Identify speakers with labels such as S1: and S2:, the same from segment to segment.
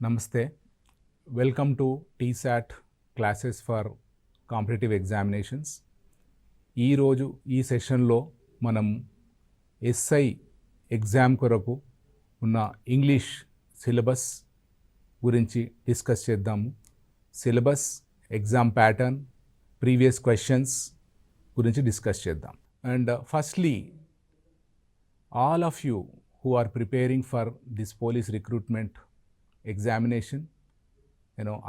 S1: Namaste. Welcome to TSAT classes for competitive examinations. ఈ రోజు ఈ సెషన్లో మనం ఎస్ఐ ఎగ్జామ్ కొరకు ఉన్న ఇంగ్లీష్ సిలబస్ గురించి డిస్కస్ చేద్దాము. Syllabus, exam pattern, previous questions గురించి డిస్కస్ చేద్దాం. And firstly, all of you who are preparing for this police recruitment examination,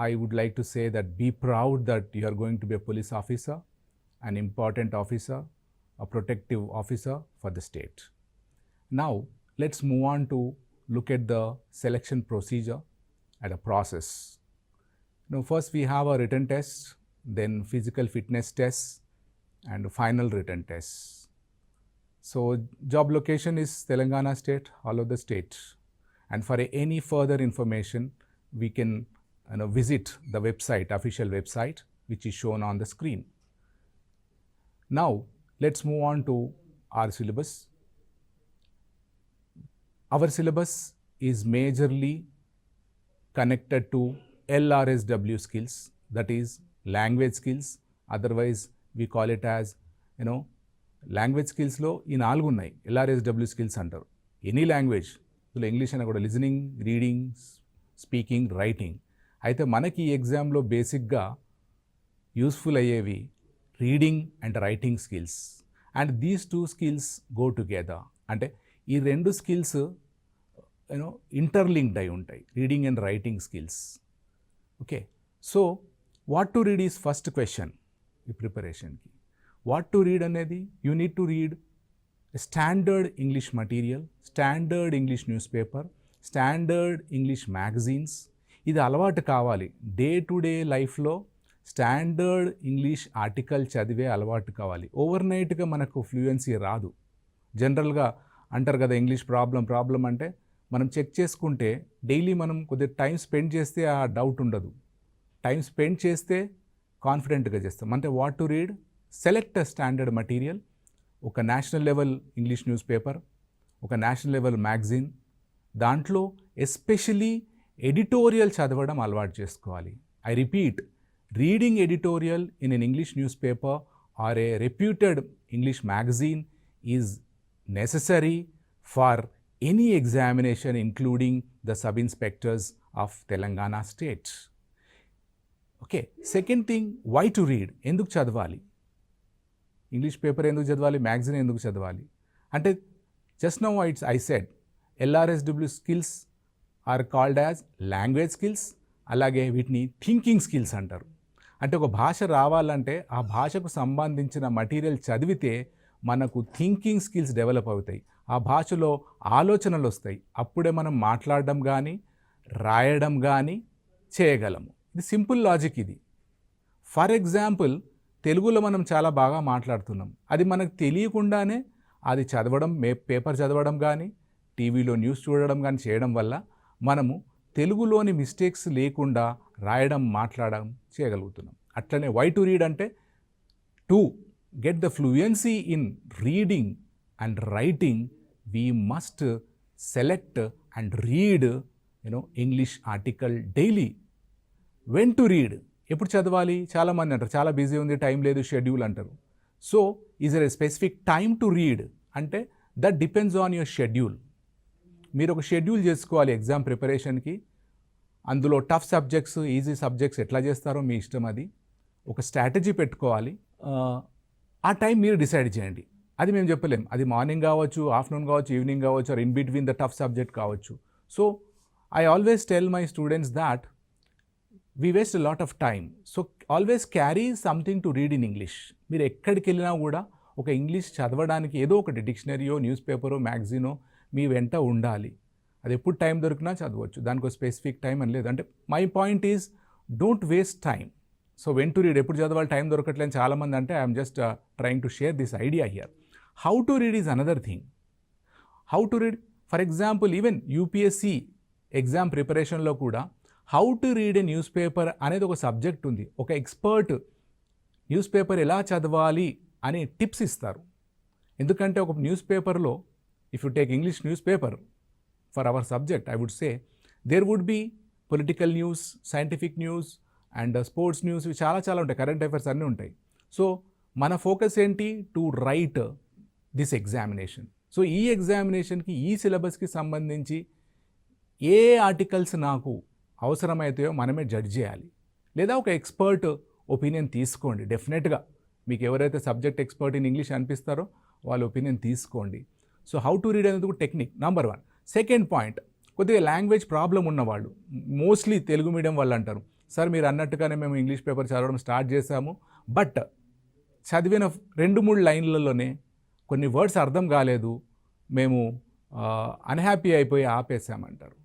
S1: I would like to say that be proud that you are going to be a police officer, an important officer, a protective officer for the state. Now, let's move on to look at the selection procedure and a process. First we have a written test, then physical fitness test, and final written test. So, job location is Telangana state, all of the state. And for any further information, we can visit the website, official website, which is shown on the screen. Now, let's move on to our syllabus. Our syllabus is majorly connected to LRSW skills, that is language skills. Otherwise, we call it as, language స్కిల్స్లో ఈ 4 ఉన్నాయి. LRSW skills అంటారు. Any language, ఇందులో English అయినా కూడా listening, reading, speaking, writing. అయితే మనకి ఈ ఎగ్జామ్లో బేసిక్గా యూస్ఫుల్ అయ్యేవి reading and writing skills. And these 2 skills go together. అంటే ఈ 2 స్కిల్స్ ఇంటర్లింక్డ్ అయి ఉంటాయి, reading and writing skills. Okay, so what to read is first question ఈ ప్రిపరేషన్కి. వాట్ టు రీడ్ అనేది, you need to read standard English material, standard English news paper, standard English magazines. ఇది అలవాటు కావాలి. Day to day లైఫ్లో standard English article చదివే అలవాటు కావాలి. Over నైట్గా మనకు ఫ్లూయెన్సీ రాదు. జనరల్గా అంటారు కదా, ఇంగ్లీష్ ప్రాబ్లం అంటే మనం చెక్ చేసుకుంటే డైలీ మనం కొద్దిగా టైం స్పెండ్ చేస్తే ఆ డౌట్ ఉండదు. టైం స్పెండ్ చేస్తే కాన్ఫిడెంట్గా చేస్తాం. అంటే what to read, select standard material, ఒక national level English news paper, ఒక నేషనల్ లెవెల్ మ్యాగజైన్, దాంట్లో ఎస్పెషలీ ఎడిటోరియల్ చదవడం అలవాటు చేసుకోవాలి. I repeat, reading editorial in an English news paper or a reputed English magazine is necessary for any examination including the sub inspectors of Telangana state. Okay, second thing, why to read, ఎందుకు చదవాలి, English paper ఎందుకు చదవాలి, magazine ఎందుకు చదవాలి అంటే, just now I said LRSW skills are called as language skills. అలాగే వీటిని thinking skills అంటారు. అంటే ఒక భాష రావాలంటే ఆ భాషకు సంబంధించిన మటీరియల్ చదివితే మనకు థింకింగ్ స్కిల్స్ డెవలప్ అవుతాయి, ఆ భాషలో ఆలోచనలు వస్తాయి. అప్పుడే మనం మాట్లాడడం కానీ రాయడం కానీ చేయగలము. ఇది సింపుల్ లాజిక్. ఇది ఫర్ ఎగ్జాంపుల్, తెలుగులో మనం చాలా బాగా మాట్లాడుతున్నాం, అది మనకు తెలియకుండానే అది చదవడం, పేపర్ చదవడం కానీ టీవీలో న్యూస్ చూడడం కానీ చేయడం వల్ల మనము తెలుగులోని మిస్టేక్స్ లేకుండా రాయడం, మాట్లాడడం చేయగలుగుతున్నాం. అట్లనే వై టు రీడ్ అంటే, to get the fluency in reading and writing we must select and read English article daily. When to read, ఎప్పుడు చదవాలి, చాలామంది అంటారు చాలా బిజీ ఉంది, టైం లేదు, షెడ్యూల్ అంటారు. So is a specific time to read అంటే that depends on your schedule. మీరు ఒక షెడ్యూల్ చేసుకోవాలి ఎగ్జామ్ ప్రిపరేషన్కి. అందులో టఫ్ సబ్జెక్ట్స్, ఈజీ సబ్జెక్ట్స్ ఎట్లా చేస్తారో మీ ఇష్టం. అది ఒక స్ట్రాటజీ పెట్టుకోవాలి. ఆ టైం మీరు డిసైడ్ చేయండి. అది మేము చెప్పలేం, అది మార్నింగ్ కావచ్చు, ఆఫ్టర్నూన్ కావచ్చు, ఈవినింగ్ కావచ్చు, or in between the tough subject కావచ్చు. So I always tell my students that we waste a lot of time. So always carry something to read in English. మీరు ఎక్కడికి వెళ్ళినా కూడా ఒక ఇంగ్లీష్ చదవడానికి ఏదో ఒకటి డిక్షనరీయో, న్యూస్ పేపరో, మ్యాగజైనో మీ వెంట ఉండాలి. అది ఎప్పుడు టైం దొరికినా చదవచ్చు, దానికి ఒక స్పెసిఫిక్ టైం అని లేదు. అంటే my point is don't waste time. So when to read, ఎప్పుడు చదవాలి, టైం దొరకట్లేదు చాలామంది అంటే, I'm just trying to share this idea here. How to read is another thing. How to read, for example even UPSC exam ప్రిపరేషన్లో కూడా how to read a newspaper అనేది ఒక subject ఉంది. ఒక ఎక్స్పర్ట్ న్యూస్ పేపర్ ఎలా చదవాలి అనే tips ఇస్తారు. ఎందుకంటే ఒక న్యూస్ పేపర్లో, if you take English news paper for our subject, I would say there would be political news, scientific news and sports news, ఇవి చాలా చాలా ఉంటాయి, కరెంట్ అఫైర్స్ అన్నీ ఉంటాయి. సో మన ఫోకస్ ఏంటి? To right this examination. So ఈ ఎగ్జామినేషన్కి, ఈ సిలబస్కి సంబంధించి ఏ ఆర్టికల్స్ నాకు అవసరమైతాయో మనమే జడ్జ్ చేయాలి, లేదా ఒక ఎక్స్పర్ట్ ఒపీనియన్ తీసుకోండి. డెఫినెట్గా మీకు ఎవరైతే సబ్జెక్ట్ ఎక్స్పర్ట్ ఇన్ ఇంగ్లీష్ అనిపిస్తారో వాళ్ళ ఒపీనియన్ తీసుకోండి. సో హౌ టు రీడ్ అనేది ఒక టెక్నిక్, నెంబర్ 1. సెకండ్ పాయింట్, కొద్దిగా లాంగ్వేజ్ ప్రాబ్లం ఉన్నవాళ్ళు, మోస్ట్లీ తెలుగు మీడియం వాళ్ళు అంటారు, సార్ మీరు అన్నట్టుగానే మేము ఇంగ్లీష్ పేపర్ చదవడం స్టార్ట్ చేశాము, బట్ చదివిన 2-3 లైన్లలోనే కొన్ని వర్డ్స్ అర్థం కాలేదు, మేము అన్హ్యాపీ అయిపోయి ఆపేసామంటారు.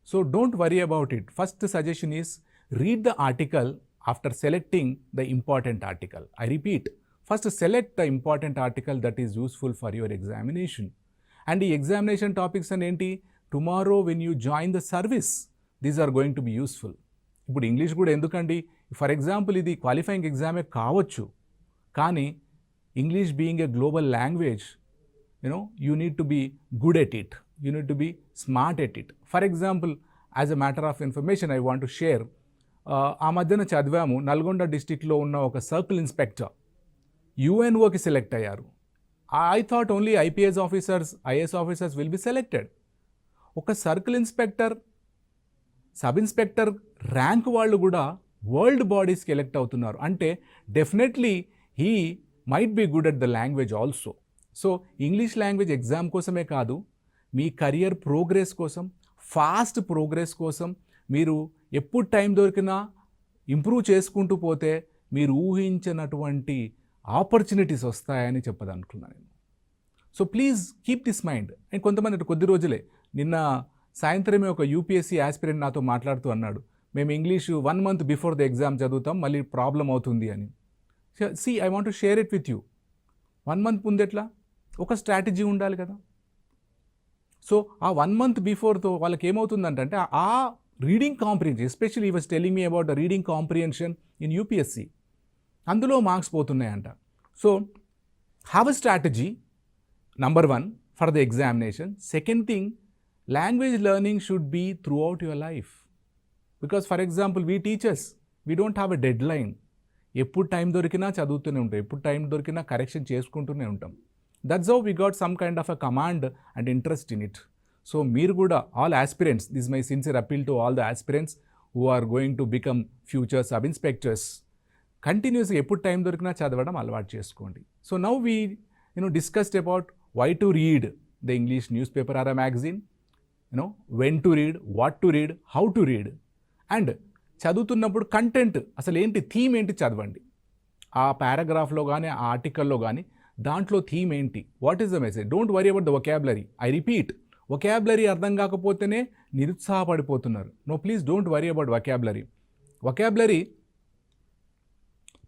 S1: So don't worry about it. First suggestion is read the article after selecting the important article. I repeat, first select the important article that is useful for your examination. And the examination topics and enti, tomorrow when you join the service, these are going to be useful. ఇప్పుడు English కూడా ఎందుకండి, for example ఇది qualifying ఎగ్జామే కావచ్చు, కానీ English being a global language, you need to be good at it, you need to be smart at it. For example, as a matter of information I want to share, ఆ మధ్యన చదివాము, నల్గొండ డిస్టిక్లో ఉన్న ఒక circle inspector యుఎన్ఓకి select అయ్యారు. I thought only IPS officers, IAS officers will be selected. ఒక circle inspector, sub inspector rank వాళ్ళు కూడా వరల్డ్ బాడీస్కి ఎలెక్ట్ అవుతున్నారు. అంటే definitely he might be good at the language also. So English language exam కోసమే కాదు, మీ కెరియర్ ప్రోగ్రెస్ కోసం, ఫాస్ట్ ప్రోగ్రెస్ కోసం, మీరు ఎప్పుడు టైం దొరికినా ఇంప్రూవ్ చేసుకుంటూ పోతే మీరు ఊహించినటువంటి ఆపర్చునిటీస్ వస్తాయని చెప్పదనుకున్నాను నేను. So please keep this mind. And కొంతమంది కొద్ది రోజులే, నిన్న సాయంత్రమే ఒక యూపీఎస్సీ యాస్పిరెంట్ నాతో మాట్లాడుతూ అన్నాడు, మేము English 1 month before the exam చదువుతాం, మళ్ళీ ప్రాబ్లం అవుతుంది అని. See I want to share it with you. 1 month ముందు ఎట్లా, ఒక స్ట్రాటజీ ఉండాలి కదా. సో ఆ 1 month బిఫోర్తో వాళ్ళకి ఏమవుతుందంటే ఆ రీడింగ్ కాంప్రిహెన్షన్, ఎస్పెషల్లీ ఈ was telling me about the reading comprehension in UPSC, అందులో మార్క్స్ పోతున్నాయంట. So have a strategy, number 1 for the examination. Second thing, language learning should be throughout your life. Because for example we teachers, we don't have a deadline. ఎప్పుడు time దొరికినా చదువుతూనే ఉంటాం, ఎప్పుడు time దొరికినా correction చేసుకుంటూనే ఉంటాం. That's how we got some kind of a command and interest in it. So మీరు కూడా, all aspirants, this my sincere appeal to all the aspirants who are going to become future sub inspectors, కంటిన్యూస్గా ఎప్పుడు time దొరికినా చదవడం అలవాటు చేసుకోండి. So now we discussed about why to read the English news paper or a magazine, when to read, what to read, how to read. And చదువుతున్నప్పుడు content అసలు ఏంటి, theme ఏంటి చదవండి. ఆ పారాగ్రాఫ్లో కానీ, ఆ ఆర్టికల్లో కానీ దాంట్లో థీమ్ ఏంటి, what is the message. Don't worry about the vocabulary. I repeat, vocabulary అర్థం కాకపోతేనే నిరుత్సాహపడిపోతున్నారు. No, please don't worry about vocabulary. Vocabulary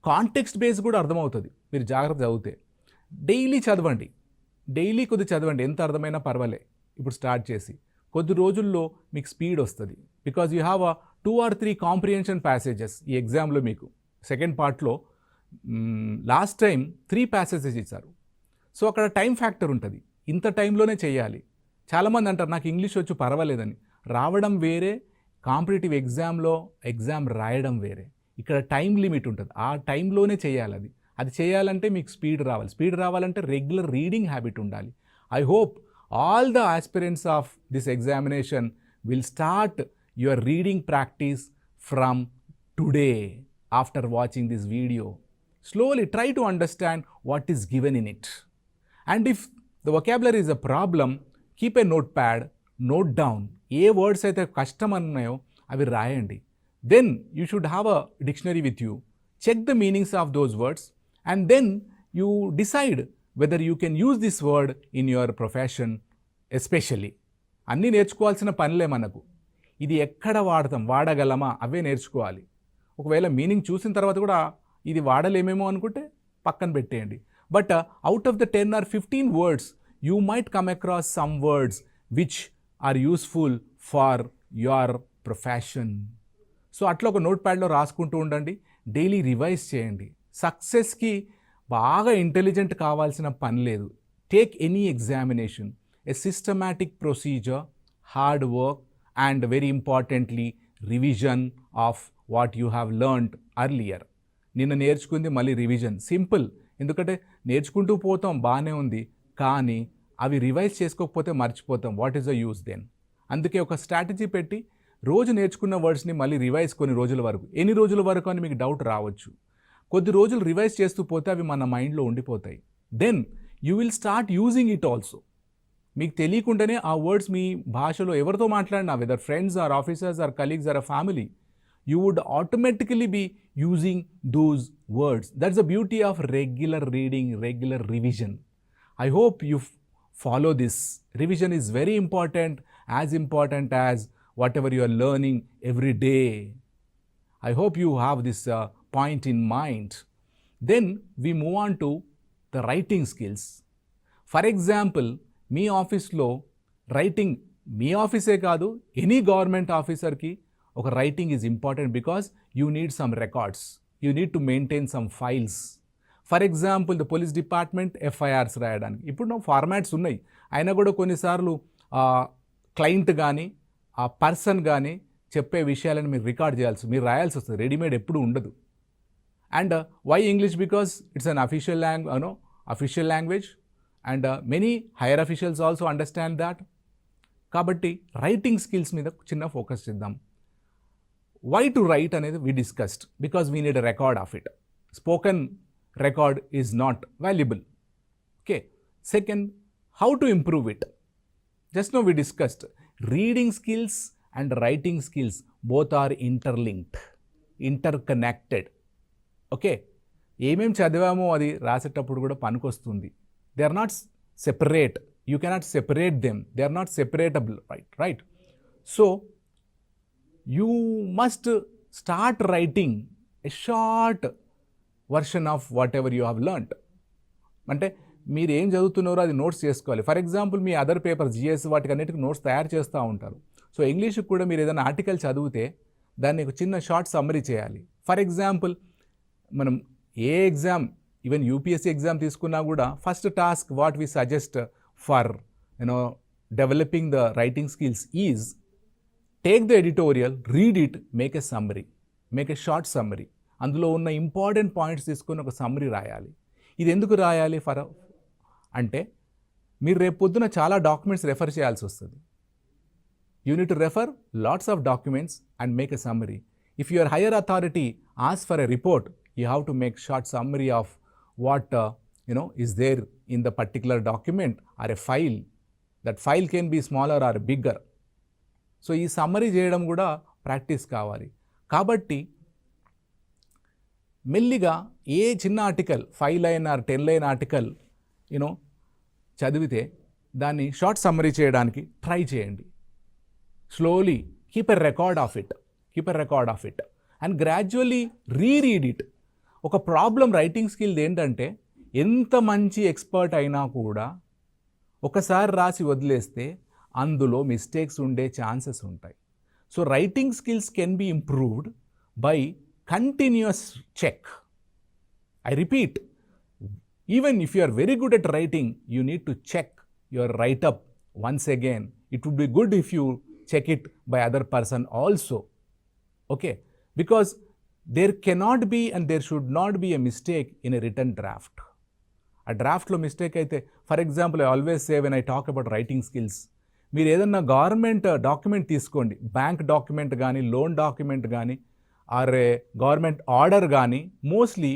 S1: context base కూడా అర్థమవుతుంది మీరు జాగ్రత్త చదివితే. డైలీ చదవండి, డైలీ కొద్ది చదవండి, ఎంత అర్థమైనా పర్వాలే. ఇప్పుడు స్టార్ట్ చేసి కొద్ది రోజుల్లో మీకు స్పీడ్ వస్తుంది. Because you have a 2 or 3 comprehension passages ఈ ఎగ్జామ్లో. మీకు సెకండ్ పార్ట్లో లాస్ట్ టైం 3 ప్యాసేజెస్ ఇచ్చారు. సో అక్కడ టైం ఫ్యాక్టర్ ఉంటుంది, ఇంత టైంలోనే చేయాలి. చాలామంది అంటారు నాకు ఇంగ్లీష్ వచ్చి పర్వాలేదని. రావడం వేరే, కాంపిటేటివ్ ఎగ్జామ్లో ఎగ్జామ్ రాయడం వేరే. ఇక్కడ టైం లిమిట్ ఉంటుంది, ఆ టైంలోనే చేయాలి. అది చేయాలంటే మీకు స్పీడ్ రావాలి. స్పీడ్ రావాలంటే రెగ్యులర్ రీడింగ్ హ్యాబిట్ ఉండాలి. I hope all the aspirants of this examination will start your reading practice from today after watching this video. Slowly try to understand what is given in it. And if the vocabulary is a problem, keep a notepad, note down A words అయితే కష్టం అన్నాయో అవి రాయండి. Then you should have a dictionary with you. Check the meanings of those words and then you decide whether you can use this word in your profession. Especially అన్నీ నేర్చుకోవాల్సిన పనిలే మనకు, ఇది ఎక్కడ వాడగలమా అవే నేర్చుకోవాలి. ఒకవేళ మీనింగ్ చూసిన తర్వాత కూడా ఇది వాడలేమేమో అనుకుంటే పక్కన పెట్టేయండి. But out of the 10 or 15 words you might come across some words which are useful for your profession. So అట్లా ఒక నోట్ ప్యాడ్లో రాసుకుంటూ ఉండండి, డైలీ రివైజ్ చేయండి. సక్సెస్కి బాగా ఇంటెలిజెంట్ కావాల్సిన పని లేదు. Take any examination, a systematic procedure, hard work and very importantly revision of what you have learned earlier. నిన్న నేర్చుకుంది మళ్ళీ రివిజన్. సింపుల్. ఎందుకంటే నేర్చుకుంటూ పోతాం, బాగానే ఉంది, కానీ అవి రివైజ్ చేసుకోకపోతే మర్చిపోతాం. What is the use then? అందుకే ఒక స్ట్రాటజీ పెట్టి రోజు నేర్చుకున్న వర్డ్స్ని మళ్ళీ రివైజ్ కొన్ని రోజుల వరకు, ఎన్ని రోజుల వరకు అని మీకు డౌట్ రావచ్చు. కొద్ది రోజులు రివైజ్ చేస్తూ పోతే అవి మన మైండ్లో ఉండిపోతాయి. Then you will start using it also. మీకు తెలియకుండానే ఆ వర్డ్స్ మీ భాషలో ఎవరితో మాట్లాడినా, whether friends or officers or colleagues or a family, you would automatically be using those words. That's the beauty of regular reading, regular revision. I hope you follow this. Revision is very important as whatever you are learning every day. I hope you have this point in mind. Then we move on to the writing skills. For example, మీ ఆఫీస్లో writing, మీ ఆఫీసే కాదు, any government ఆఫీసర్కి ఒక writing is important because you need some records, you need to maintain some files. For example the police department FIRs రాయడానికి ఇప్పుడు formats ఉన్నాయి, అయినా కూడా కొన్నిసార్లు క్లయింట్ కానీ ఆ పర్సన్ కానీ చెప్పే విషయాలను మీరు రికార్డ్ చేయాల్సి, మీరు రాయాల్సి వస్తుంది. రెడీమేడ్ ఎప్పుడు ఉండదు. And why English? Because it's an official language and many higher officials also understand that. కాబట్టి రైటింగ్ స్కిల్స్ మీద చిన్న ఫోకస్ చేద్దాం. Why to write అనేది we discussed, because we need a record of it. Spoken record is not valuable. Okay. Second, how to improve it? Just now we discussed reading skills and writing skills both are interlinked, interconnected. Okay. ఏమేం చదివామో అది రాసేటప్పుడు కూడా పనికొస్తుంది. They are not separate. You cannot separate them. They are not separatable, right? So you must start writing a short version of whatever you have learned. అంటే మీరు ఏం చదువుతున్నారో అది notes చేసుకోవాలి. ఫర్ ఎగ్జాంపుల్ మీ అదర్ పేపర్ జిఎస్ వాటికి అన్నిటికీ notes తయారు చేస్తూ ఉంటారు. సో ఇంగ్లీష్కి కూడా మీరు ఏదైనా ఆర్టికల్ చదివితే దాన్ని ఒక చిన్న షార్ట్ సమ్మరీ చేయాలి. ఫర్ ఎగ్జాంపుల్ మనం ఏ ఎగ్జామ్, ఈవెన్ యూపీఎస్సీ ఎగ్జామ్ తీసుకున్నా కూడా first task what we suggest for developing the writing skills is take the editorial, read it, make a summary, make a short summary. అందులో ఉన్న important points తీసుకొని ఒక summary రాయాలి. ఇది ఎందుకు రాయాలి? అంటే మీరు రేపు పొద్దున చాలా డాక్యుమెంట్స్ రెఫర్ చేయాల్సి వస్తుంది. You need to refer lots of documents and make a summary. If your higher authority ask for a report, you have to make short summary of what is there in the particular document or a file. That file can be smaller or bigger. So ఈ summary చేయడం కూడా practice కావాలి. కాబట్టి మెల్లిగా ఏ చిన్న article 5 line or 10 line article చదివితే దాన్ని షార్ట్ సమ్మరీ చేయడానికి ట్రై చేయండి. Slowly keep a record of it and gradually reread it. ఒక ప్రాబ్లం రైటింగ్ స్కిల్ ఏంటంటే ఎంత మంచి ఎక్స్పర్ట్ అయినా కూడా ఒకసారి రాసి వదిలేస్తే అందులో మిస్టేక్స్ ఉండే ఛాన్సెస్ ఉంటాయి. So writing skills can be improved by continuous check. I repeat, even if you are very good at writing, you need to check your write up once again. It would be good if you check it by other person also. Okay, because there cannot be and there should not be a mistake in a written draft. ఆ డ్రాఫ్ట్లో mistake అయితే, for example I always say when I talk about writing skills, మీరు ఏదన్నా government document తీసుకోండి, bank document కానీ, loan document కానీ, or a government order కానీ, mostly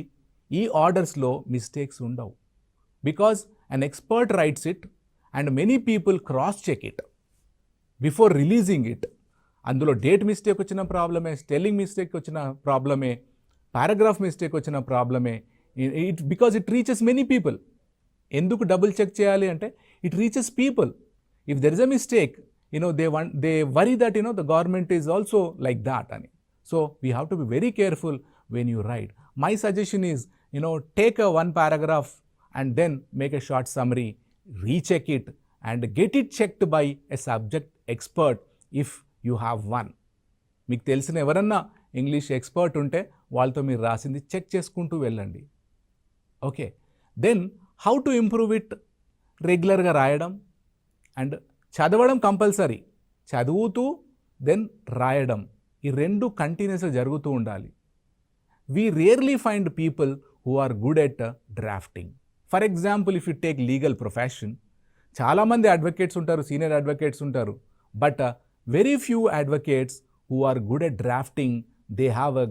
S1: ఈ ఆర్డర్స్లో మిస్టేక్స్ ఉండవు. Because an expert writes it and many people cross check it before releasing it. అందులో డేట్ మిస్టేక్ వచ్చిన ప్రాబ్లమే, స్పెల్లింగ్ మిస్టేక్ వచ్చిన ప్రాబ్లమే, పారాగ్రాఫ్ మిస్టేక్ వచ్చిన ప్రాబ్లమే. Because it reaches many people. ఎందుకు డబుల్ చెక్ చేయాలి అంటే it reaches people. If there is a mistake, they worry that, the government is also like that. So we have to be very careful when you write. My suggestion is, take one paragraph and then make a short summary, recheck it and get it checked by a subject expert if you have one. మీకు తెలిసిన ఎవరన్నా English expert ఉంటే వాళ్ళతో మీరు రాసింది check చేసుకుంటూ వెళ్ళండి. Okay, then how to improve it? రెగ్యులర్గా రాయడం అండ్ చదవడం కంపల్సరీ. చదువుతూ దెన్ రాయడం, ఈ రెండు కంటిన్యూస్గా జరుగుతూ ఉండాలి. We rarely find people who are good at drafting. For example, if you take legal profession, చాలామంది అడ్వకేట్స్ ఉంటారు, సీనియర్ అడ్వకేట్స్ ఉంటారు, but very few advocates who are good at drafting, they have a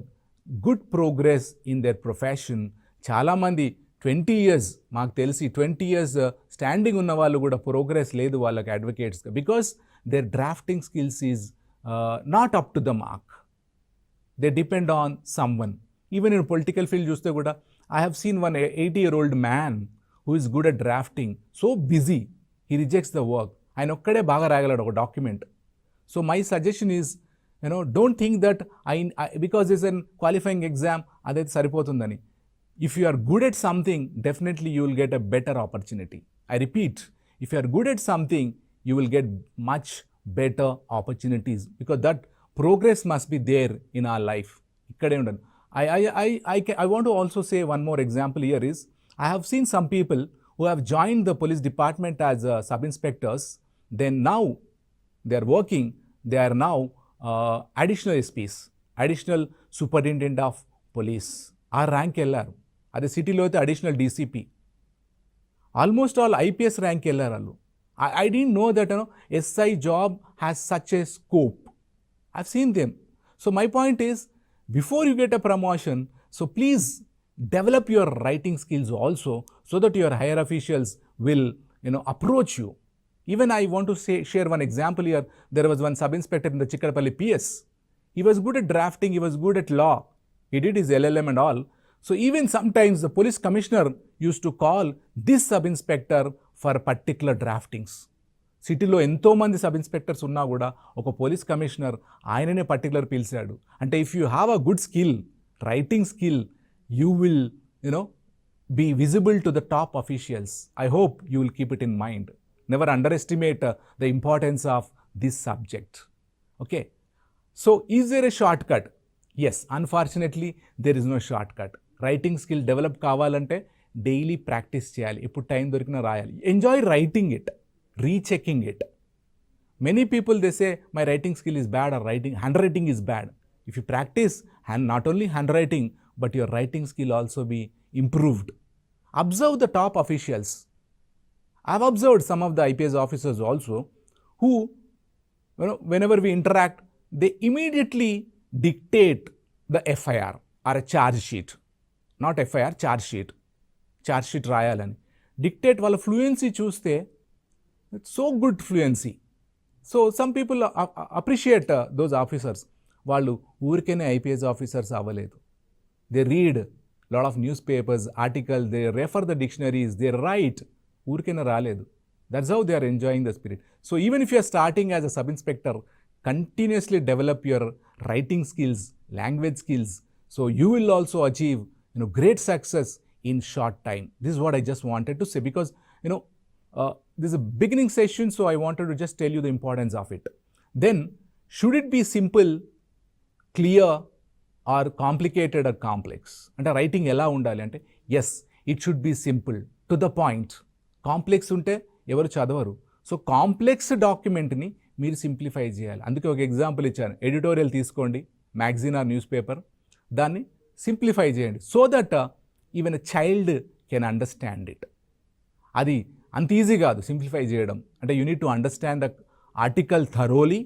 S1: good progress in their profession. చాలామంది 20 years మాకు తెలిసి 20 years standing ఉన్న వాళ్ళు కూడా progress లేదు వాళ్ళకి అడ్వకేట్స్గా, because their drafting skills is not up to the mark. They depend on someone. Even in political field చూస్తే కూడా I have seen one 80-year-old man who is good at drafting, so busy, he rejects the work. ఆయన ఒక్కడే బాగా రాయగలడు ఒక document. So my suggestion is, don't think that because it's an qualifying exam అదైతే సరిపోతుందని. If you are good at something, definitely you will get a better opportunity. I repeat, if you are good at something, you will get much better opportunities, because that progress must be there in our life. I want to also say one more example here is, I have seen some people who have joined the police department as sub-inspectors, then now they are working, they are now additional SPs, additional superintendent of police. ఆ rank వెళ్ళారు. అదే సిటీలో అయితే additional DCP, almost all IPS rank వెళ్ళారు వాళ్ళు. I don't know that SI job has such a scope. I have seen them. So my point is, before you get a promotion, so please develop your writing skills also, so that your higher officials will approach you. Even I want to share one example here. There was one sub-inspector in the Chikkadapalli PS. He was good at drafting, he was good at law. He did his LLM and all. So even sometimes the police commissioner used to call this sub-inspector for particular draftings. సిటీలో ఎంతోమంది sub inspectors ఉన్నా కూడా ఒక police commissioner ఆయననే particular పిలిచాడు. అంటే if you have a good skill, writing skill, you will be visible to the top officials. I hope you will keep it in mind. Never underestimate the importance of this subject. Okay. So is there a shortcut? Yes, unfortunately there is no shortcut. Writing skill develop కావాలంటే daily practice చేయాలి. ఇప్పుడు time దొరికిన రాయాలి. Enjoy writing it, rechecking it. Many people they say my writing skill is bad or handwriting is bad. If you practice not only handwriting but your writing skill also be improved. Observe the top officials. I have observed some of the IPS officers also who, whenever we interact, they immediately dictate the FIR or a charge sheet. Not FIR, charge sheet. Charge sheet రాయాలని dictate. వాళ్ళ fluency చూస్తే it's so good fluency. So some people appreciate those officers. వాళ్ళు ఊరికేనే IPS officers అవ్వలేదు. They read lot of newspapers, articles, they refer the dictionaries, they write. ఊరికేనే రాలేదు. That's how they are enjoying the spirit. So even if you are starting as a sub-inspector, continuously develop your writing skills, language skills. So you will also achieve great success in short time. This is what I just wanted to say, because this is a beginning session, so I wanted to just tell you the importance of it. Then, should it be simple, clear, or complicated or complex? అంటే writing ఎలా ఉండాలి అంటే, yes, it should be simple, to the point. Complex ఉంటే ఎవరు చదవరు. So complex డాక్యుమెంట్ని మీరు simplify చేయాలి. అందుకే ఒక ఎగ్జాంపుల్ ఇచ్చాను. ఎడిటోరియల్ తీసుకోండి, మ్యాగజైన్ ఆర్ న్యూస్ పేపర్, దాన్ని సింప్లిఫై చేయండి, so that even a child can understand it. అది అంత ఈజీ కాదు సింప్లిఫై చేయడం. అంటే you need to understand the article thoroughly,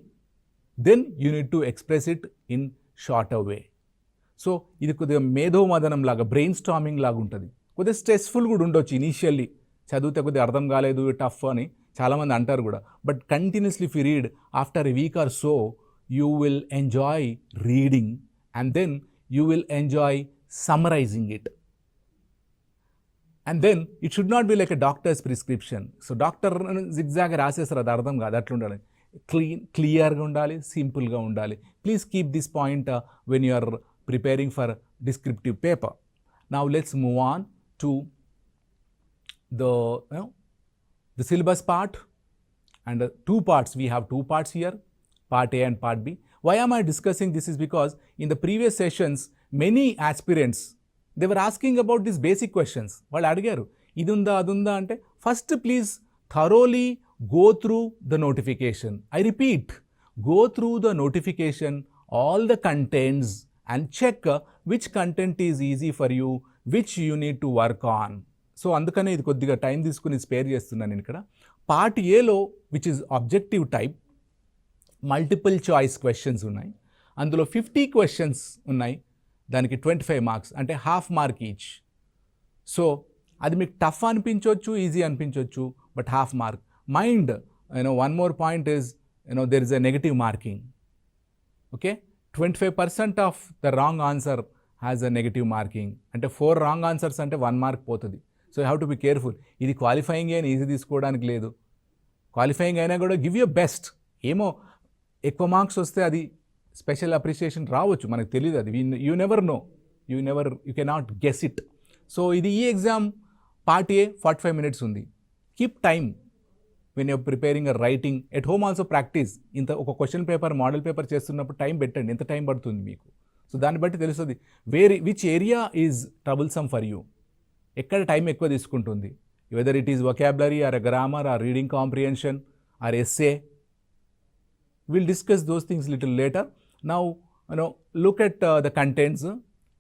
S1: then you need to express it in shorter way. So ఇది కొద్దిగా మేధోమదనం లాగా, బ్రెయిన్ స్టార్మింగ్ లాగా ఉంటుంది. కొద్దిగా స్ట్రెస్ఫుల్ కూడా ఉండొచ్చు ఇనీషియల్లీ, చదివితే కొద్దిగా అర్థం కాలేదు, టఫ్ అని చాలామంది అంటారు కూడా. But continuously if you read after a week or so, you will enjoy reading and then you will enjoy summarising it. And then it should not be like a doctor's prescription. So doctor zigzag రాసేస్తారు, అది అర్థం కాదు, అట్లా ఉండాలి. క్లియర్గా ఉండాలి, సింపుల్గా ఉండాలి. Please keep this point when you are preparing for descriptive paper. Now let's move on to the syllabus part, and two parts. We have two parts here, part A and part B. Why am I discussing this is because in the previous sessions many aspirants they were asking about these basic questions. వాళ్ళు అడిగారు ఇది ఉందా అది ఉందా అంటే, first please thoroughly go through the notification. I repeat, go through the notification all the contents and check which content is easy for you, which you need to work on. So అందుకనే ఇది కొద్దిగా time తీసుకుని spare చేస్తున్నాను నేను ఇక్కడ. Part ఏలో which is objective type multiple choice questions ఉన్నాయి. అందులో 50 క్వశ్చన్స్ ఉన్నాయి, దానికి 25 మార్క్స్ అంటే హాఫ్ మార్క్ ఈచ్. సో అది మీకు టఫ్ అనిపించవచ్చు, ఈజీ అనిపించవచ్చు, but half mark. Mind one more point is there is a negative marking. Okay, 25% of the wrong answer has a negative marking. అంటే 4 wrong answers అంటే 1 mark పోతుంది. So you have to be careful. ఇది qualifying అయినా easy తీసుకోవడానికి లేదు. Qualifying అయినా కూడా give your best. ఏమో ఎక్కువ మార్క్స్ వస్తే అది స్పెషల్ అప్రిషియేషన్ రావచ్చు, మనకు తెలియదు. అది you never know, you cannot guess it. So ఇది ఈ ఎగ్జామ్ పార్ట్ ఏ 45 minutes ఉంది. Keep time when you're preparing a writing. At home also practice. ఇంత ఒక క్వశ్చన్ పేపర్ మోడల్ పేపర్ చేస్తున్నప్పుడు టైం పెట్టండి, ఎంత టైం పడుతుంది మీకు. సో దాన్ని బట్టి తెలుస్తుంది which area is troublesome for you, ఎక్కడ టైం ఎక్కువ తీసుకుంటుంది. Whether it is vocabulary or grammar or reading comprehension or essay. Will discuss those things little later. Now look at the contents.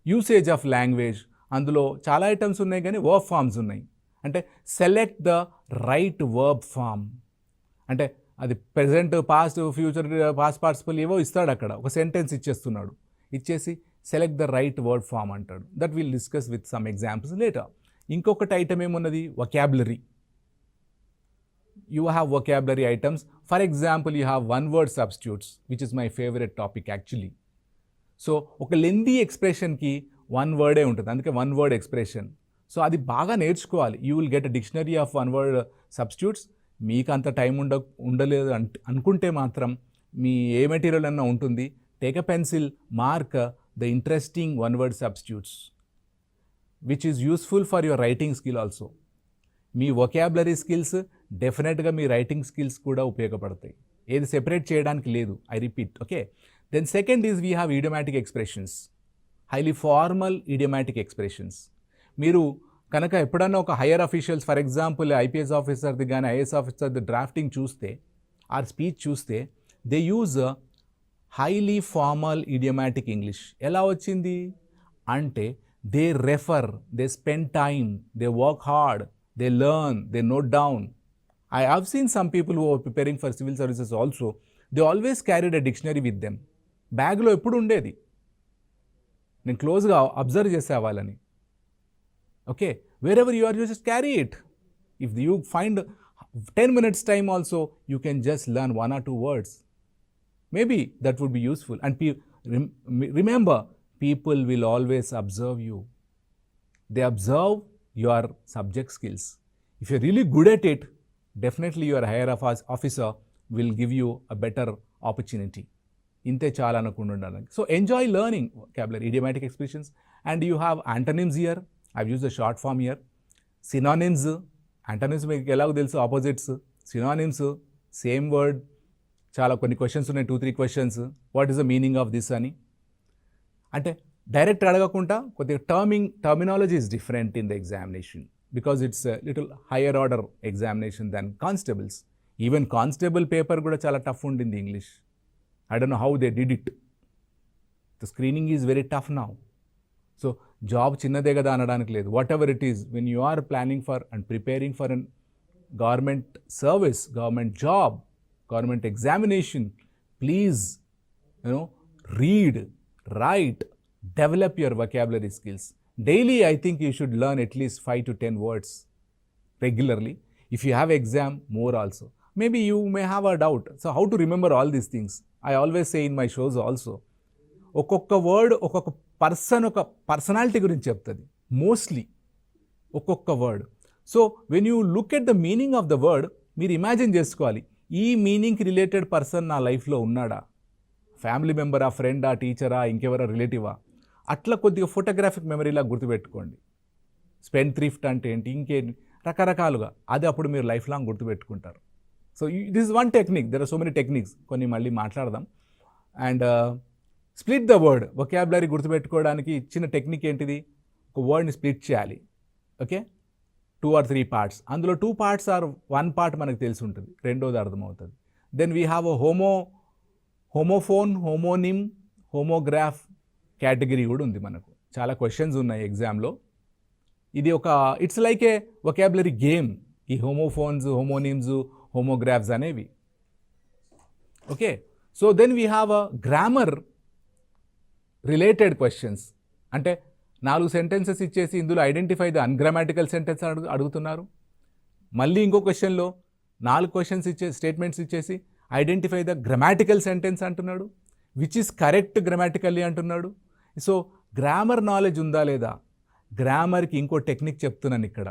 S1: Usage of language, అందులో చాలా ఐటమ్స్ ఉన్నాయి కానీ verb forms ఉన్నాయి. అంటే select the right verb form. అంటే అది present, past, future, past participle ఏవో ఇస్తాడు అక్కడ. ఒక సెంటెన్స్ ఇచ్చేస్తున్నాడు, ఇచ్చేసి select the right word form అంటాడు. That will discuss with some examples later. ఇంకొకటి ఐటమ్ ఏమున్నది, vocabulary. You have vocabulary items. For example you have one word substitutes which is my favourite topic actually. So ఒక lengthy ఎక్స్ప్రెషన్కి 1 వర్డే ఉంటుంది, అందుకే 1 word expression. So అది బాగా నేర్చుకోవాలి. You will get a dictionary of 1 word substitutes. మీకు అంత time ఉండలేదు అనుకుంటే మాత్రం మీ ఏ మెటీరియల్ అన్నా ఉంటుంది. Take a pencil, mark the interesting 1 word substitutes which is useful for your writing skill also. Me vocabulary skills డెఫినెట్గా మీ రైటింగ్ స్కిల్స్ కూడా ఉపయోగపడతాయి. ఏది సెపరేట్ చేయడానికి లేదు, I repeat. Okay, then second is we have idiomatic expressions, highly formal idiomatic expressions. మీరు కనుక ఎప్పుడన్నా ఒక higher officials, for example IPS ఆఫీసర్ది కానీ ఐఏఎస్ ఆఫీసర్ది డ్రాఫ్టింగ్ చూస్తే ఆర్ స్పీచ్ చూస్తే they use highly formal idiomatic English. ఎలా వచ్చింది అంటే they refer, they spend time, they work hard, they learn, they note down. I have seen some people who are preparing for civil services also, they always carried a dictionary with them. బ్యాగ్లో ఎప్పుడు ఉండేది, నేను క్లోజ్గా observe చేసే వాళ్ళని. Okay, wherever you are, you just carry it. If you find 10 minutes time also, you can just learn 1 or 2 words. Maybe that would be useful. And remember, people will always observe you. They observe your subject skills. If you're really good at it, definitely your higher officer will give you a better opportunity. Inte chaala anakundu undaలి. So enjoy learning vocabulary, idiomatic expressions, and you have antonyms here. I've used the short form here. Synonyms, antonyms మీకు ఎలాగో తెలుసు, opposites. Synonyms, same word. చాలా కొన్ని questions ఉన్నాయి, 2-3 questions. What is the meaning of this అని. అంటే direct అడగకుండా కొద్దిగా terminology is different in the examination, because it's a little higher order examination than constables. Even constable paper kuda chala tough undindi English. I don't know how they did it. The screening is very tough now. So job chinnade kada anadaniki ledu. Whatever it is, when you are planning for and preparing for a government service, government job, government examination, please read, write, develop your vocabulary skills. Daily, I think you should learn at least 5 to 10 words regularly. If you have exam, more also. Maybe you may have a doubt. So how to remember all these things? I always say in my shows also, ఒక్కొక్క word ఒక్కొక్క person, ఒక personality గురించి చెప్తుంది mostly ఒక్కొక్క word. So when you look at the meaning of the word, మీరు imagine చేసుకోవాలి, ఈ మీనింగ్కి related person నా లైఫ్లో ఉన్నాడా, ఫ్యామిలీ మెంబరా, ఫ్రెండా, టీచరా, ఇంకెవరా, రిలేటివా. అట్లా కొద్దిగా ఫోటోగ్రాఫిక్ మెమరీలా గుర్తుపెట్టుకోండి. స్పెండ్ థ్రిఫ్ట్ అంటే ఏంటి, ఇంకేంటి, రకరకాలుగా. అది అప్పుడు మీరు లైఫ్ లాంగ్ గుర్తుపెట్టుకుంటారు. So this is one technique. There are so many techniques, కొన్ని మళ్ళీ మాట్లాడదాం. And split the word. Vocabulary గుర్తుపెట్టుకోవడానికి ఇచ్చిన టెక్నిక్ ఏంటిది, ఒక వర్డ్ని స్ప్లిట్ చేయాలి. Okay, 2 or 3 parts. అందులో 2 parts ఆర్ 1 part మనకు తెలిసి ఉంటుంది, రెండోది అర్థమవుతుంది. Then we have a homophone, homonym, homograph category కూడా ఉంది మనకు. చాలా క్వశ్చన్స్ ఉన్నాయి ఎగ్జామ్లో. ఇది ఒక it's like a vocabulary game, ఈ హోమోఫోన్స్, హోమోనిమ్స్, హోమోగ్రాఫ్స్ అనేవి. Okay, so then we have a grammar related questions. అంటే 4 సెంటెన్సెస్ ఇచ్చేసి ఇందులో ఐడెంటిఫై ద అన్గ్రామాటికల్ సెంటెన్స్ అడుగుతున్నారు. మళ్ళీ ఇంకో క్వశ్చన్లో 4 క్వశ్చన్స్ స్టేట్మెంట్స్ ఇచ్చేసి ఐడెంటిఫై ద గ్రామాటికల్ సెంటెన్స్ అంటున్నాడు, విచ్ ఈస్ కరెక్ట్ గ్రామాటికల్లీ అంటున్నాడు. సో గ్రామర్ నాలెడ్జ్ ఉందా లేదా? గ్రామర్కి ఇంకో టెక్నిక్ చెప్తున్నాను ఇక్కడ,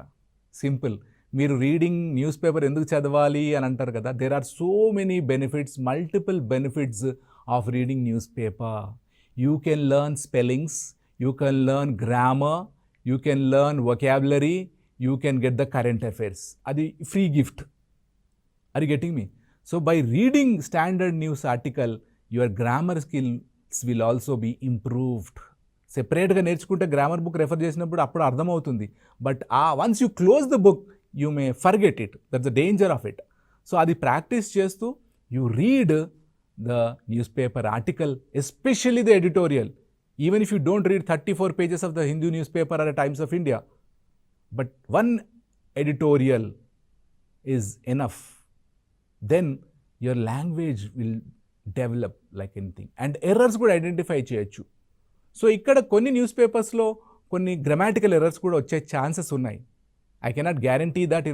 S1: సింపుల్. మీరు రీడింగ్ న్యూస్ పేపర్ ఎందుకు చదవాలి అని అంటారు కదా, there are so many benefits, multiple benefits of reading news paper. You can learn spellings, you can learn grammar, you can learn vocabulary, you can get the current affairs. Adi free gift. Are you getting me? So by reading standard news article, your grammar skills will also be improved. Separate ga nerchukunte grammar book refer chesinappudu appudu ardham avutundi, but once you close the book you may forget it. That's the danger of it. So adi practice chestu you read the newspaper article, especially the editorial. Even if you don't read 34 pages of the Hindu newspaper or the Times of India, but one editorial is enough, then your language will develop like anything. And errors could identify cheyachu. So ikkada konni newspapers lo konni grammatical errors kuda వచ్చే chances ఉన్నాయి. I cannot guarantee that,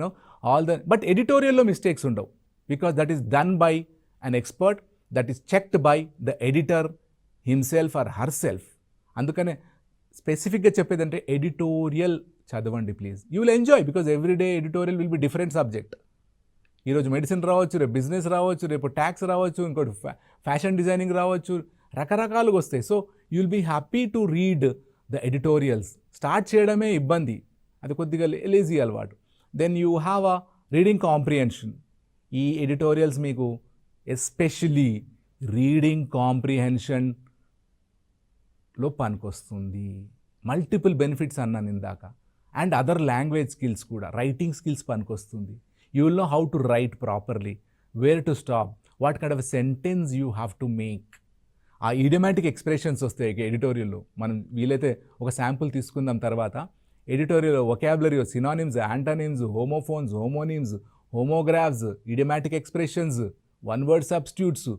S1: all the, but editorial lo mistakes undavu, because that is done by an expert, that is checked by the editor himself or herself. అందుకనే స్పెసిఫిక్గా చెప్పేదంటే editorial చదవండి please. You will enjoy, because everyday editorial will be different subject. ఈరోజు medicine రావచ్చు, రేపు business రావచ్చు, రేపు tax రావచ్చు, ఇంకోటి ఫ్యాషన్ డిజైనింగ్ రావచ్చు, రకరకాలుగా వస్తాయి. So you will be happy to read the editorials. Start చేయడమే ఇబ్బంది, అది కొద్దిగా లేజీ అలవాటు. Then you have a reading comprehension. ఈ ఎడిటోరియల్స్ మీకు ఎస్పెషలీ రీడింగ్ కాంప్రిహెన్షన్ లో పనికొస్తుంది. మల్టిపుల్ బెనిఫిట్స్ అన్నాను ఇందాక. అండ్ అదర్ లాంగ్వేజ్ స్కిల్స్ కూడా, రైటింగ్ స్కిల్స్ పనికొస్తుంది. You will know how to write properly, where to stop, what kind of sentence you have to make. ఆ idiomatic expressions వస్తాయి ఎడిటోరియల్లో. మనం వీలైతే ఒక శాంపుల్ తీసుకుందాం తర్వాత. Editorial vocabulary, synonyms, antonyms, homophones, homonyms, homographs, idiomatic expressions, one word substitutes,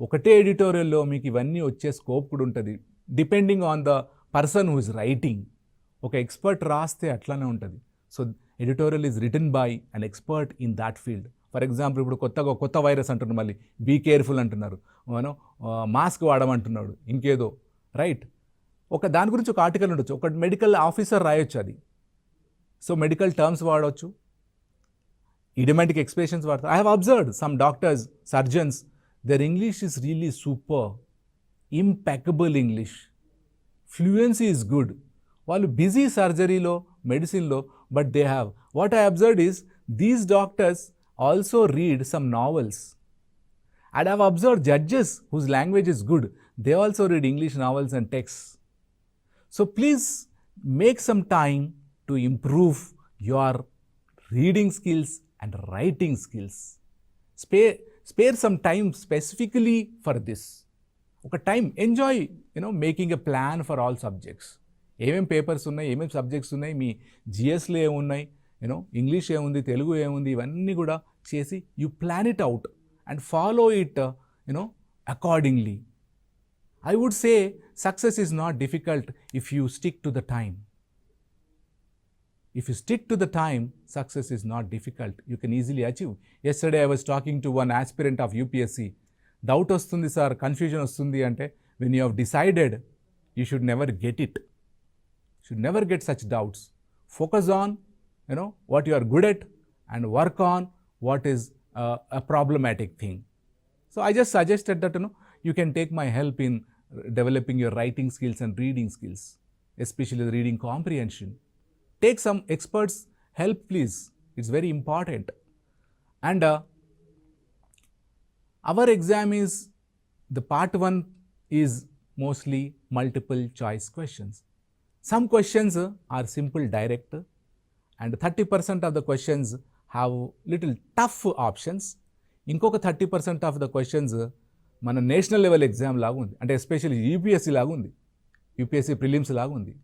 S1: ఒకటే ఎడిటోరియల్లో మీకు ఇవన్నీ వచ్చే స్కోప్ కూడా ఉంటుంది, depending on the person who is writing. ఒక ఎక్స్పర్ట్ రాస్తే అట్లానే ఉంటుంది. So editorial is written by an expert in that field. For example ఇప్పుడు కొత్త వైరస్ అంటున్నారు, మళ్ళీ బీ కేర్ఫుల్ అంటున్నారు, మాస్క్ వాడమంటున్నాడు, ఇంకేదో, రైట్. దాని గురించి ఒక ఆర్టికల్ ఉండొచ్చు, ఒక మెడికల్ ఆఫీసర్ రాయొచ్చు అది. సో మెడికల్ టర్మ్స్ వాడవచ్చు, ఇడియోమాటిక్ ఎక్స్ప్రెషన్స్ వాడతారు. I have observed some doctors, surgeons, their English is really super, impeccable English, fluency is good. వాళ్ళు బిజీ సర్జరీలో, మెడిసిన్లో, but they have, what I observed is these doctors also read some novels. And I have observed judges whose language is good, they also read English novels and text. So please make some time to improve your reading skills and writing skills. Spare some time specifically for this. ఒక time enjoy, making a plan for all subjects. ఏమేమి papers ఉన్నాయి, ఏమేమి subjects ఉన్నాయి, మీ జిఎస్లో ఏమున్నాయి, English ఏముంది, తెలుగు ఏముంది, ఇవన్నీ కూడా చేసి you plan it out and follow it accordingly. I would say success is not difficult if you stick to the time. If you stick to the time, success is not difficult. You can easily achieve. Yesterday I was talking to one aspirant of UPSC. Doubt vastundi sir, confusion vastundi ante, when you have decided, you should never get it. You should never get such doubts. Focus on, what you are good at and work on what is a problematic thing. So I just suggested that, you can take my help in developing your writing skills and reading skills, especially the reading comprehension. Take some experts' help, please. It's very important. And our exam is, the part 1 is mostly multiple choice questions. Some questions are simple, direct, and 30% of the questions have little tough options. Inkoka 30% of the questions మన national level exam లాగా ఉంది, అంటే especially UPSC లాగా ఉంది, UPSC prelims లాగా ఉంది.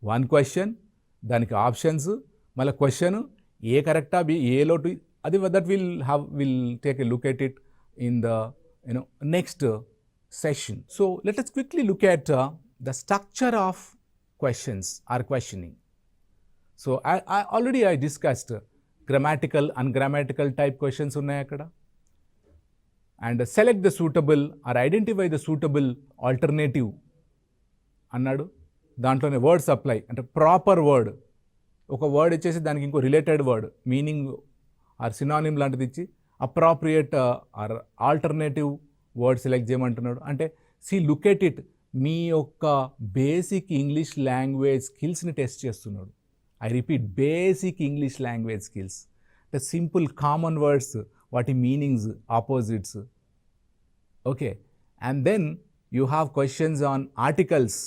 S1: 1 question, దానికి options, మళ్ళీ క్వశ్చన్ ఏ కరెక్టా బి ఏలో టు అది that will take a look at it in the next session. So let us quickly look at the structure of questions or questioning. So I already discussed grammatical, ungrammatical type questions ఉన్నాయి అక్కడ. And select the suitable or identify the suitable alternative అన్నాడు. దాంట్లోనే word supply అంటే proper word, ఒక word ఇచ్చేసి దానికి ఇంకో related word meaning or synonym లాంటిది ఇచ్చి appropriate or alternative word select చేయమంటున్నాడు. అంటే లుక్ ఎట్ ఇట్, మీ యొక్క బేసిక్ ఇంగ్లీష్ లాంగ్వేజ్ స్కిల్స్ని టెస్ట్ చేస్తున్నాడు. I repeat, basic English language skills అంటే సింపుల్ కామన్ వర్డ్స్, వాటి meanings, opposites. Okay, and then you have questions on articles.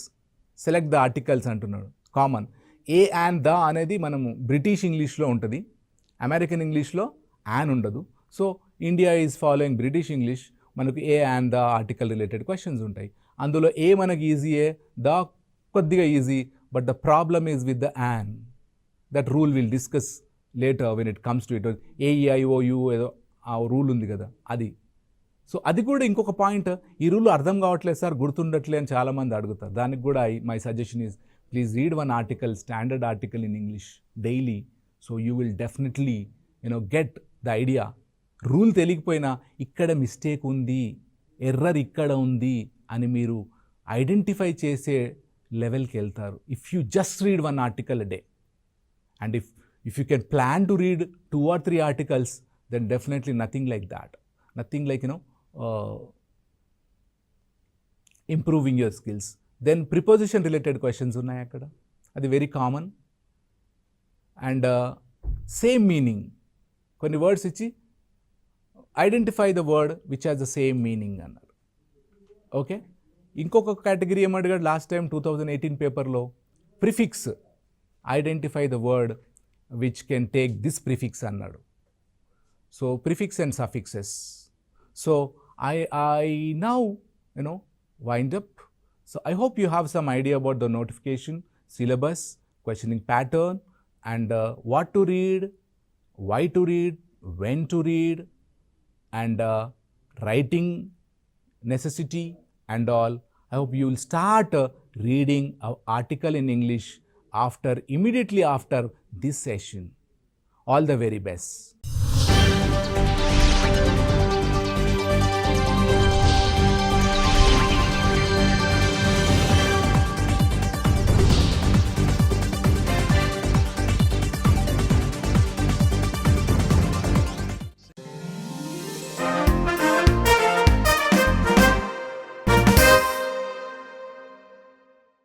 S1: Select the articles అంటున్నాడు. Common a and the అనేది మనము British ఇంగ్లీష్లో ఉంటుంది, American ఇంగ్లీష్లో యాన్ ఉండదు. So India is following British English, మనకు a and the article related questions ఉంటాయి. అందులో ఏ మనకు ఈజీయే, ద కొద్దిగా easy, but the problem is with the an. That rule will discuss later when it comes to it. A E I O U ఏదో ఆ rule ఉంది కదా అది. సో అది కూడా ఇంకొక పాయింట్, ఈ రూల్ అర్థం కావట్లేదు సార్, గుర్తుండట్లే అని చాలామంది అడుగుతారు. దానికి కూడా my suggestion is please read 1 article, standard article in English daily. So you will definitely get the idea. Rule తెలియకపోయినా ఇక్కడ మిస్టేక్ ఉంది, ఎర్రర్ ఇక్కడ ఉంది అని మీరు ఐడెంటిఫై చేసే లెవెల్కి వెళ్తారు. If you just read 1 article a day, and if you can plan to read 2 or 3 articles, then definitely nothing like that, nothing like improving your skills. Then preposition related questions ఉన్నాయి అక్కడ, అది very common. And same meaning, కొన్ని words ఇచ్చి identify the word which has the same meaning అన్నారు. Okay, ఇంకొక category ఏమడిగాడు last time 2018 పేపర్లో, prefix. Identify the word which can take this prefix అన్నాడు. So prefix and suffixes. So I now wind up. So I hope you have some idea about the notification, syllabus, questioning pattern, and what to read, why to read, when to read, and writing necessity and all. I hope you will start reading an article in English immediately after this session. All the very best.